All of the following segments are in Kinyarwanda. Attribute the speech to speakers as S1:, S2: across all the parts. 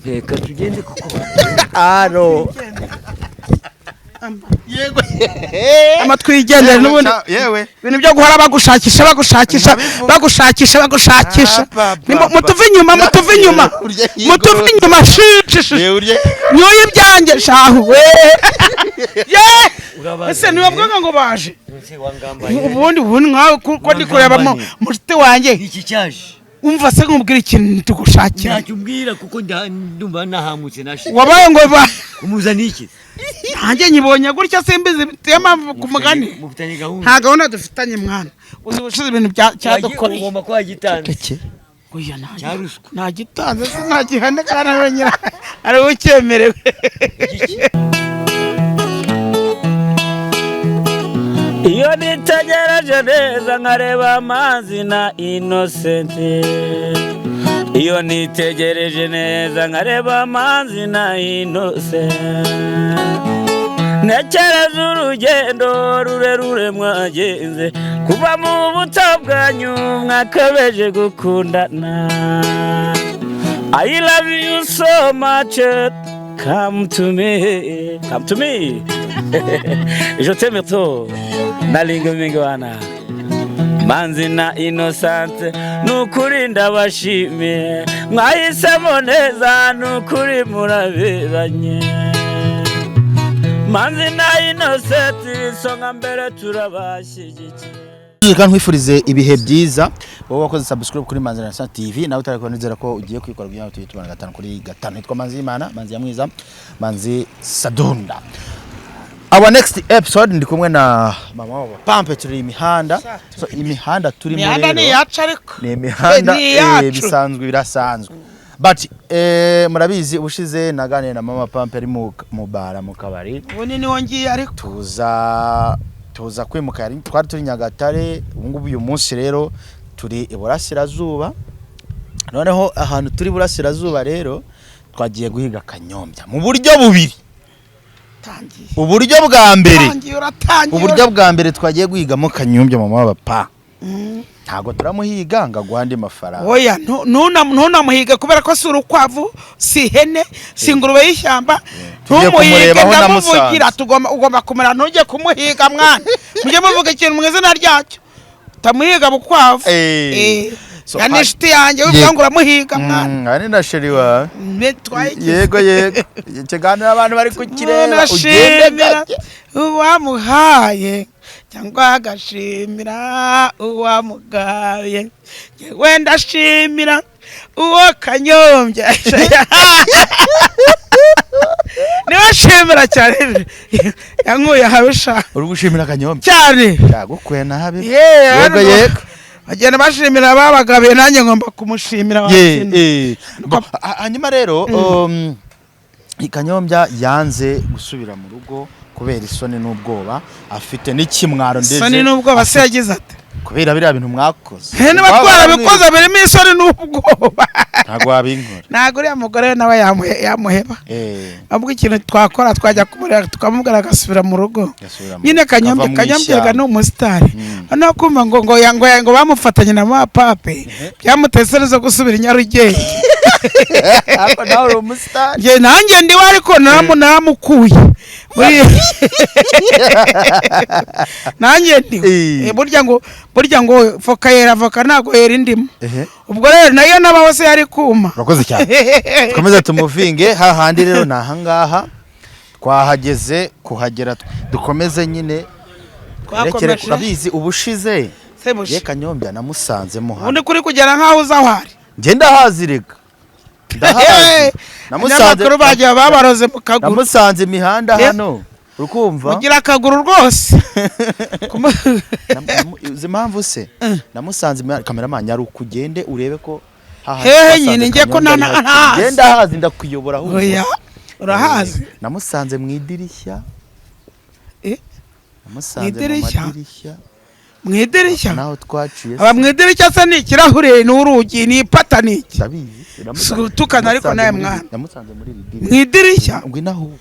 S1: reka tugende kuko
S2: aro
S3: yego
S2: amatwigendera n'ubundi
S3: yewe
S2: ibintu byo guhora bagushakisha mutuve inyuma shishishe nyoye ibyanjye shahu we ese niwe bwaga ngo baje ubundi nkawe ko ndi kureba mushite wanjye
S1: iki cyaje
S2: umva se nkubwira ikintu tugushakira
S1: nacyumbwira kuko ndumva nahamutse nashi
S2: wabaye ngo
S1: umuzana iki
S2: nanjye nyibonye gutya simbizi biteye mpamvu ku mugani nta gahunda dufitanye mwana uzi ubushize ibintu cyadukoreye
S1: ugomba kuba gitanze
S2: oya nta gitanze se nta gihane kandi wenyine ari ucyemerewe
S4: iyo nitegereje neza nkareba amazi na Innocent iyo nitegereje neza nkareba amazi na Innocent ntekereza urugendo rurerure mwagenze kuva mu buto bwanyu mwakabeje gukundana I love you so much come to me je t'aime trop nalinga mingi wana Manzi na Innocent nukuri ndabashimiye mwahisemo neza nukuri muraberanye Manzi na Innocent songa mbere turabashyigikiye
S3: kandi nkwifurize ibihe byiza wowe wakoze subscribe kuri Manzi na Innocent TV nawe utarakora ko ugiye kwikora kugira ngo tubitubana 5 kuri 5 hitwa Manzi Imana Manzi ya mwiza Manzi Sadunda. Our next episode ndi kumwe na mama wa Pampe turi imihanda so imihanda turi muri
S2: imihanda ni yacu ariko
S3: ni imihanda bisanzwe birasanzwe but murabizi ubushize naganira na mama Pampe ari mu bara mu kabari
S2: ubone ni wongiye ariko
S3: tuza kwimuka yari twari turi Nyagatare ubungubu uyu munsi rero turi iburasirazuba noneho ahantu turi iburasirazuba rero twagiye guhiga Kanyombya mu buryo bubiri uburyo bwa mbere twagiye guhigamo Kanyombya mama w'abapa ntago turamuhiga ngagwande mafaranga
S2: oya ntunamuhiga kubera ko si urukwavu si hene si ingurube y'ishyamba ntumuhige ndamuvugira ugomba kumera ntujye kumuhiga mwana mujye muvuga ikintu mu izina ryacyo utamuhiga bukwavu yanishiti yanjye uvuga ngo uramuhiga mwana
S3: ari na sheri wa yego ikiganiro abantu bari kukireba
S2: ugende gake uwamuhaye cyangwa agashimira uwamugaye yewe ndashimira uwo Kanyombya niwe shimira cyane yankuye habisha
S3: uri gushimira Kanyombya
S2: cyane
S3: yagukwena habe yego
S2: agenda bashimira babagabe nanjye ngomba kumushimira
S3: hanyuma rero Kanyombya yanze gusubira mu rugo kubera isoni n'ubwoba afite n'ikimwaro ndetse
S2: isoni n'ubwoba se yagize ate
S3: kubera biriya bintu mwakoze
S2: niba twarabikoze birimo isoni n'ubwoba
S3: ntago wabinkora
S2: ntago uriya mugore nawe yamuheba ahubwo ikintu twakora twajya kumureba tukamubwira agasubira mu rugo nyine Kanyombya ni umusitari no kumva ngo bamufatanye na mama Pape byamutese zo gusubira i Nyarugenge
S3: nawe uri umusitari
S2: nanjye ndiwe ariko naramukuye nanjye ndiwe burya ngo voka yera voka ntago yera indimu ubwo rero nayo nabaho se yari kuma
S3: urakoze cyane twemeza tumuvinge hahandi rero nahangaha twahageze kuhagera dukomeze nyine rekere kurabizi ubushize ye Kanyombya namusanze mu hano
S2: undi kuri kugera nkaho uzahwari
S3: ngenda hazireka
S2: namusanze bagiye babaroze mu kaguru
S3: namusanze imihanda hano urukumva
S2: ugira akaguru rwose
S3: impamvu se namusanze cameraman yari ukugende urebe ko
S2: hehe nyine ngiye ko nanahazi
S3: genda hazi ndakuyobora aho
S2: urahazi
S3: namusanze mu idirishya
S2: mu idirishya
S3: naho twaciye
S2: aba mu idirishya se ni ikirahure n'urugi ni ipata niki tukana ariko naye mwana
S3: namusanze muri
S2: mu idirishya
S3: ngwinaho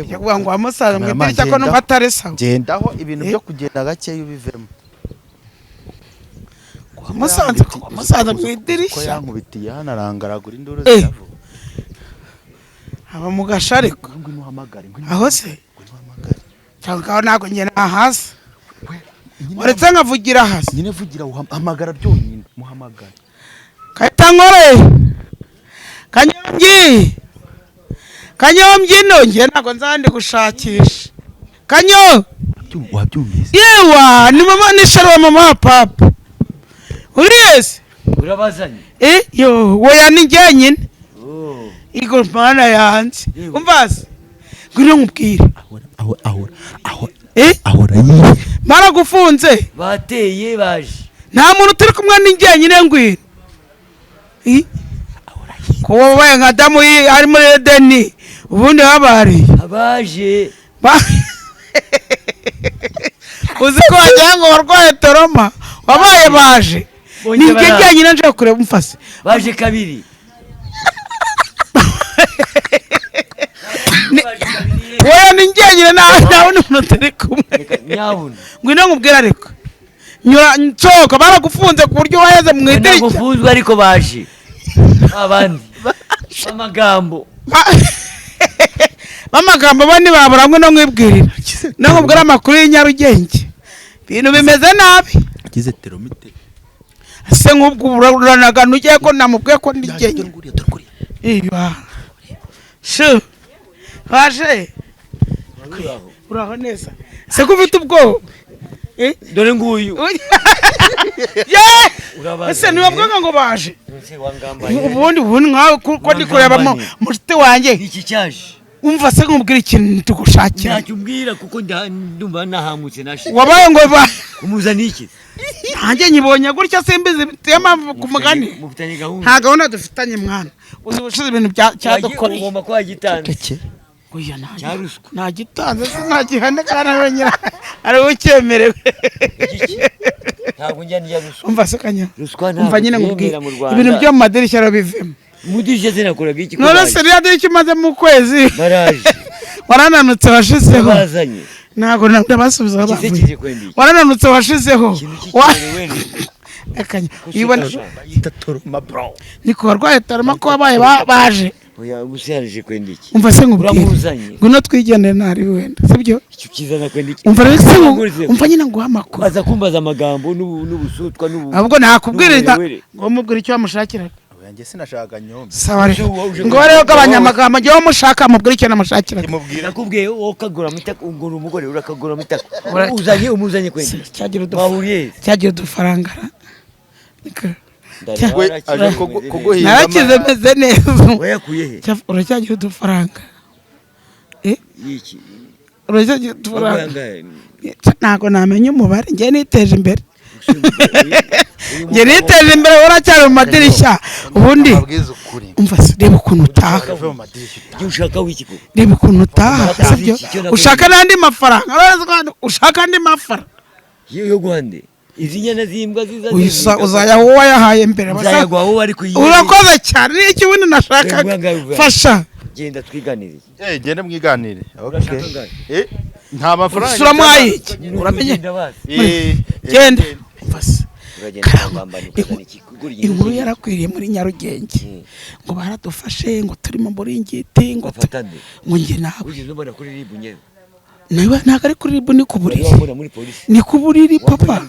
S2: yavuga ngo wamusanze mu idirishya ko numva atari sawa
S3: gendaho ibintu byo kugenda gake ubivemo
S2: wamusanze mu idirishya
S3: ko yankubitiye hano arangaragura induru ziravuga
S2: aba mu gashariko
S3: ngwino uhamagare
S2: aho se cyangwa ntabwo njye nahasa uretse nkavugira hasi
S3: nyine vugira uhamagara byonyine muhamagare
S2: Kayitankore Kanyombyi nonge ntabwo nzandi gushakisha Kanyo
S3: wabyumvise
S2: yewa ni mama ni sharo mama papa uriyese
S1: urabazanye
S2: yo woya ni njyenyine Igor mana yanze umvase ngwino nkubwire
S3: ahora yiye
S2: baragufunze
S1: bateye baje
S2: nta muntu turi kumwe ni njyenyine ngwino kuba wabaye nka Adamu ari muri Edeni ubundi babariye
S1: abaje
S2: uzi ko wagira ngo warwaye toroma wabaye baje ni njyenyine nje kureba umfase
S1: baje kabiri
S2: wowe ni njyenyine nawe ni muntu turi kumwe
S1: nyabuna
S2: ngwino nkubwire ariko nyura nsohoka baragufunze ku buryo waheze mu idirishya
S1: nagufuzwe ariko baje abandi amagambo
S2: bamagambo bane baburamwe no mwibwirira no nkubwira amakuru y'Inyarugenge ibintu bimeze nabi
S3: agize teromite
S2: ase nk'ubwo uranaga nugiye ko namubwiye ko ndigenge iya sho baje uraho neza se ko ufite ubwoba
S1: dore nguyu
S2: ese nibavuga ngo baje ubundi nkawe ko ndi kureba mushite wanjye
S1: iki cyaje
S2: umva se nkubwira ikintu tugushakira
S1: ntacyo umbwira kuko ndumva nahamutse nashi
S2: wabaye ngo
S1: umuzana iki
S2: nanjye nyibonye gutya simbizi biteye mpamvu ku mugani nta gahunda dufitanye mwana uzi ubushize ibintu cyadukoreye
S1: ugomba kuba gitanze
S2: oya nta gitanze se nta gihane kandi wenyine ari ucyemerewe
S1: ntabwo njya ndya ruswa
S2: umva se kanya
S1: ruswa
S2: umva nyine nkubwira ibintu byo mu madirishya arabivemo
S1: mudirishya zinakoraga iki
S2: none se rya dirishya umaze mu kwezi
S1: baraje
S2: warananutse washizeho
S1: bazanye
S2: ntabwo ndabasubiza
S1: bavuye
S2: warananutse washizeho akanya
S3: ibona itatoroma bro
S2: niko warwaye toroma ko wabaye baje
S1: oya ubusyaje kwenda iki
S2: umva se
S1: nkubwire
S2: nguno twigendere ntari wenda sibyo
S1: icyo kizana kwenda iki
S2: umva rero se umva nyine ngo amakuru
S1: baza kumbaza amagambo n'ubusutwa
S2: ahubwo nakubwira ngo mubwire icyo wamushakiraga
S3: yanjye sinashaka nyombe
S2: sawa ngo rero gabanya amagambo ngiye mushaka mubwire icyo namushakiraga
S1: nakubwiye wowe kagura mitaka ngo umugore urakagura mitaka umuzanye kwenda cyagira udufaranga
S2: narakize meze neza
S1: wayakuye he
S2: uracyagira udufaranga
S1: iki
S2: uracyagira udufaranga ntabwo namenya umubare njye niteje imbere njye niteje imbere uracyari mu madirishya ubundi umva reba ukuntu utaha reba ukuntu utaha ushaka n'andi mafaranga ushaka andi mafaranga
S1: yo guhande izi nyana zimbwa
S2: uzaya wowe wayahaye mbere
S1: uzayagwa wowe ari kuyiye
S2: urakoze cyane n'iki ubundi nashaka fasha
S1: genda twiganire
S3: genda mwiganire nta mafaranga
S2: uramwaye uramenye genda inkuru yarakwiriye muri Nyarugenge ngo baradufashe ngo turi mu buringiti ngo njye nawe niba ntabwo ari kuri ribu ni ku buriri ni ku buriri papa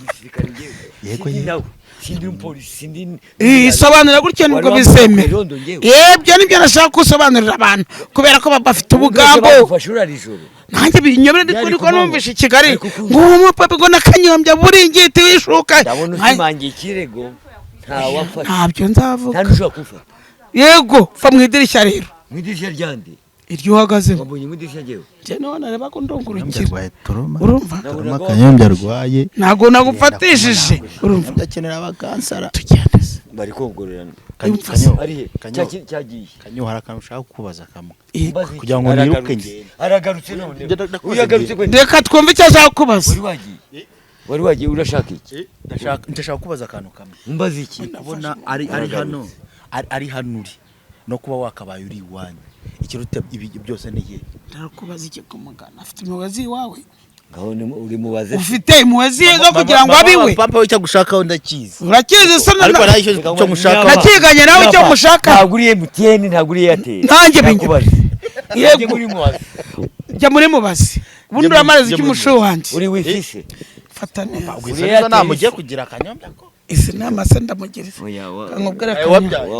S2: isobanura gutyo nibwo bizemera ibyo nibyo nashaka gusobanurira abantu kubera ko bafite ubugambo nanjye binyobera ndiko numvisha i Kigali ngo uwo papa ngo nakanyombya buringiti wishuka ntabyo nzavuga yego fa mu idirishya rero
S1: mu idirishya ryande
S2: iryo uhagazeho
S1: wabonye mu idirishya ryewe
S2: cyane nareba ko ndongurukirwa urumva
S3: kanyombya arwaye
S2: ntago nagufatishije urumva
S3: ndakenera abakansara
S2: tugende
S1: bari kongorerana cyagiye
S3: kanyo hari akantu ushaka kubaza kamwe
S1: kugira
S3: ngo niruke nge
S1: aragarutse none uyagarutse kwenda
S2: reka twumve icyo ashaka kubaza
S1: wari wagiye urashaka iki
S3: ndashaka kubaza akantu kamwe
S1: umbaza iki
S3: ndabona ari hano uri no kuba wakabaye uri iwanyu ikiruta ibi byose niye
S2: ndakubaza iki kumugana afite umubazi wawe
S1: ngaho uri mubaze
S2: ufite umubazi zo kugira ngo abiwe
S3: papa icyo gushaka ndakizi
S2: urakizi se
S3: ariko nayo cyo mushaka
S2: nakiganye nawe icyo mushaka
S1: ntaguriye MTN ntaguriye Airtel
S2: nanjye bingibaje yego jya muri mubazi ubundi uramaze cy'umusho wanje
S1: uri wifise
S2: fata neza
S3: ubwo namugiye kugira akanyombya ko
S2: isi nama se ndamugiriza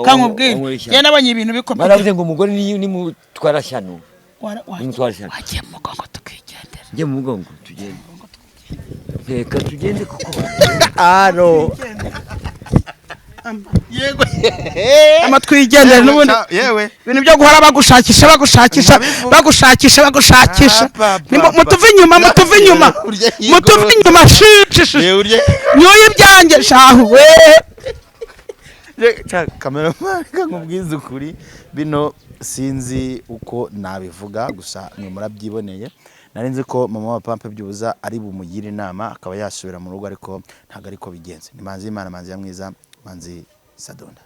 S2: kankubwira ye nabanye ibintu bikomeye
S1: baravuze ngo umugore ni mutwara shyano
S2: wagiye mu mugongo tukigendera
S1: njye mu mugongo tugende reka tugende kuko
S3: aro yego
S2: amatwigendera n'ubundi
S3: yewe
S2: ibintu byo guhora bagushakisha mutuve inyuma shishishe nyoye ibyanjye shahu we
S3: cameraman nkubwiza ukuri bino sinzi uko nabivuga gusa mwe murabyiboneye nari nzi ko mama wa Pampe byubuza ari bumugire inama akaba yasubira mu rugo ariko ntago ariko bigenze ni Manzi Imana Manzi ya mwiza Manzi Sadonda.